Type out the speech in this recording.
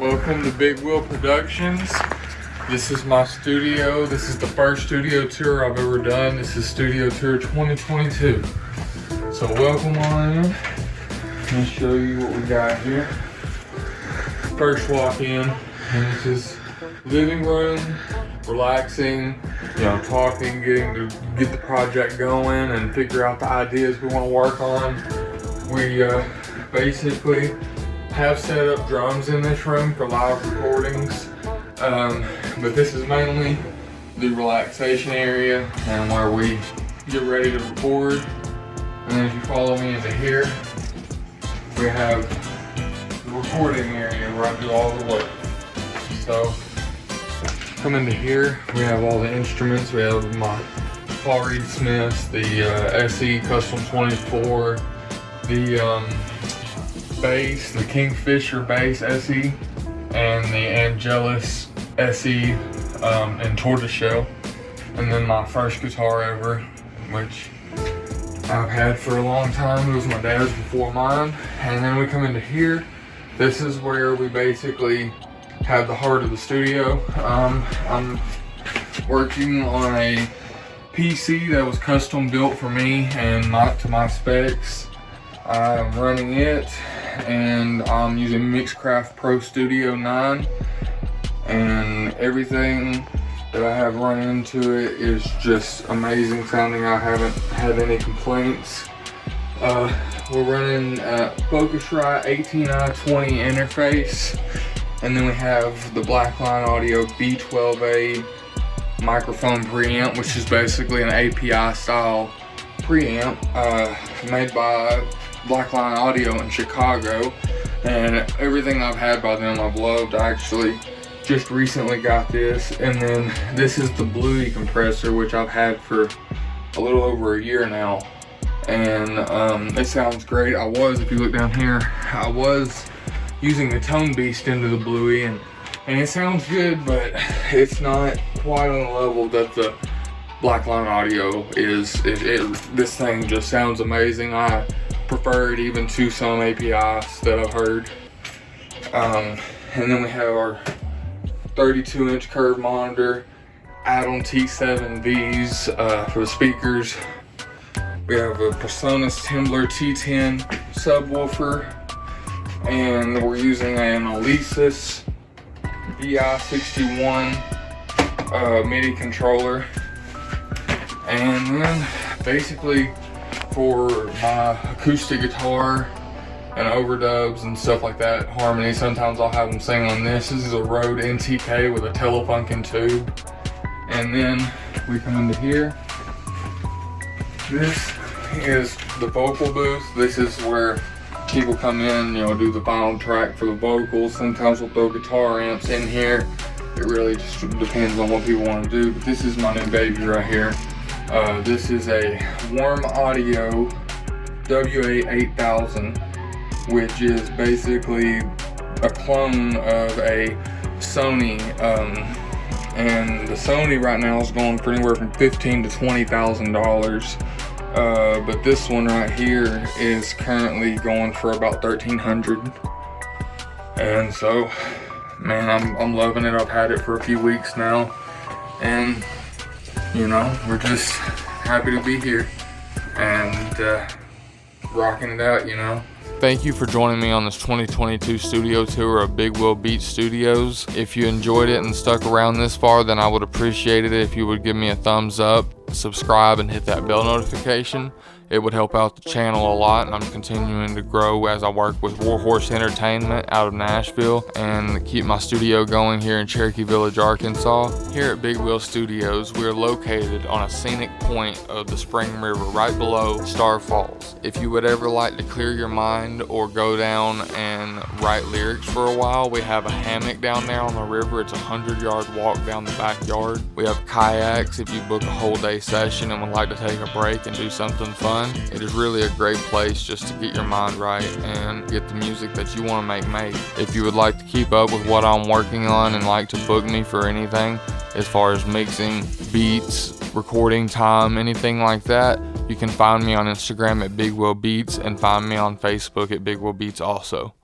Welcome to Big Wheel Productions. This is my studio. This is the first studio tour I've ever done. This is studio tour 2022. So welcome on in. Let me show you what we got here. First walk in, and this is living room, relaxing, talking, getting to get the project going and figure out the ideas we want to work on. We basically have set up drums in this room for live recordings, but this is mainly the relaxation area and where we get ready to record. And then if you follow me into here, we have the recording area where I do all the work. So come into here, we have all the instruments. We have my Paul Reed Smiths, the SE Custom 24, the bass, the Kingfisher bass SE, and the Angelus SE and tortoiseshell. And then my first guitar ever, which I've had for a long time. It was my dad's before mine. And then we come into here. This is where we basically have the heart of the studio. I'm working on a PC that was custom built for me and to my specs. I'm running it, and I'm using Mixcraft Pro Studio 9, and everything that I have run into it is just amazing sounding. I haven't had any complaints. We're running Focusrite 18i20 interface, and then we have the Blackline Audio B12A microphone preamp, which is basically an API style preamp made by Blackline Audio in Chicago, and everything I've had by them I've loved. I actually just recently got this, and then this is the Bluey compressor, which I've had for a little over a year now, and it sounds great. If you look down here, I was using the Tone Beast into the Bluey, and it sounds good, but it's not quite on the level that the Blackline Audio is. This thing just sounds amazing. I prefer it even to some APIs that I've heard. And then we have our 32-inch curved monitor, Atom T7Vs for the speakers. We have a Presonus Tembler T10 subwoofer, and we're using an Alesis VI61 MIDI controller. And then basically for my acoustic guitar and overdubs and stuff like that, harmony, sometimes I'll have them sing on this. This is a Rode NTK with a Telefunken tube. And then we come into here. This is the vocal booth. This is where people come in, do the final track for the vocals. Sometimes we'll throw guitar amps in here. It really just depends on what people want to do. But this is my new baby right here. This is a Warm Audio WA8000, which is basically a clone of a Sony, and the Sony right now is going for anywhere from $15,000 to $20,000. But this one right here is currently going for about $1,300. And so, man, I'm loving it. I've had it for a few weeks now, and we're just happy to be here and rocking it out, Thank you for joining me on this 2022 studio tour of Big Wheel Beats Studios. If you enjoyed it and stuck around this far, then I would appreciate it if you would give me a thumbs up, subscribe, and hit that bell notification. It would help out the channel a lot, and I'm continuing to grow as I work with Warhorse Entertainment out of Nashville and keep my studio going here in Cherokee Village, Arkansas. Here at Big Wheel Studios, we are located on a scenic point of the Spring River right below Star Falls. If you would ever like to clear your mind or go down and write lyrics for a while, we have a hammock down there on the river. It's a 100-yard walk down the backyard. We have kayaks if you book a whole day session and would like to take a break and do something fun. It is really a great place just to get your mind right and get the music that you want to make made. If you would like to keep up with what I'm working on and like to book me for anything as far as mixing, beats, recording time, anything like that, you can find me on Instagram at Big Wheel Beats and find me on Facebook at Big Wheel Beats also.